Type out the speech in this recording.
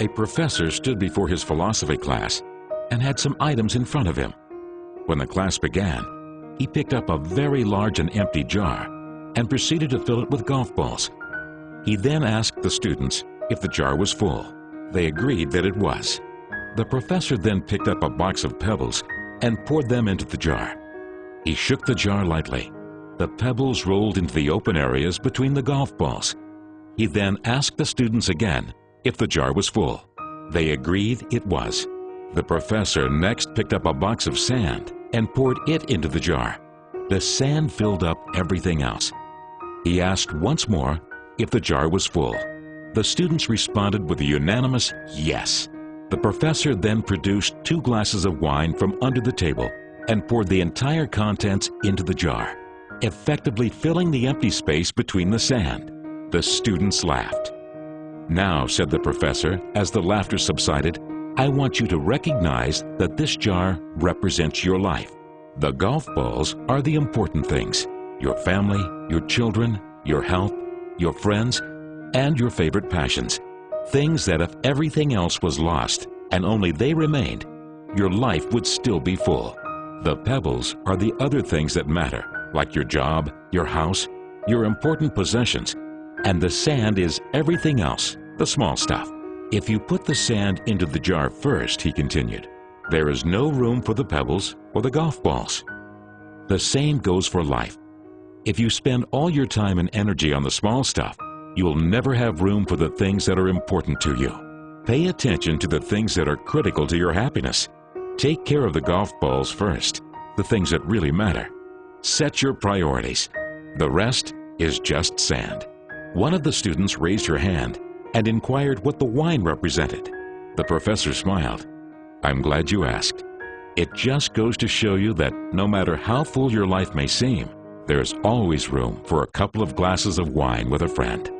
A professor stood before his philosophy class and had some items in front of him. When the class began, he picked up a very large and empty jar and proceeded to fill it with golf balls. He then asked the students if the jar was full. They agreed that it was. The professor then picked up a box of pebbles and poured them into the jar. He shook the jar lightly. The pebbles rolled into the open areas between the golf balls. He then asked the students again if the jar was full. They agreed it was. The professor next picked up a box of sand and poured it into the jar. The sand filled up everything else. He asked once more if the jar was full. The students responded with a unanimous yes. The professor then produced 2 glasses of wine from under the table and poured the entire contents into the jar, effectively filling the empty space between the sand. The students laughed. "Now," said the professor, as the laughter subsided, "I want you to recognize that this jar represents your life. The golf balls are the important things: your family, your children, your health, your friends, and your favorite passions. Things that if everything else was lost and only they remained, your life would still be full. The pebbles are the other things that matter, like your job, your house, your important possessions, and the sand is everything else, the small stuff. If you put the sand into the jar first," he continued, "there is no room for the pebbles or the golf balls." The same goes for life. If you spend all your time and energy on the small stuff, you will never have room for the things that are important to you. Pay attention to the things that are critical to your happiness. Take care of the golf balls first, the things that really matter. Set your priorities. The rest is just sand. One of the students raised her hand and inquired what the wine represented. The professor smiled. "I'm glad you asked. It just goes to show you that no matter how full your life may seem, there is always room for a couple of glasses of wine with a friend."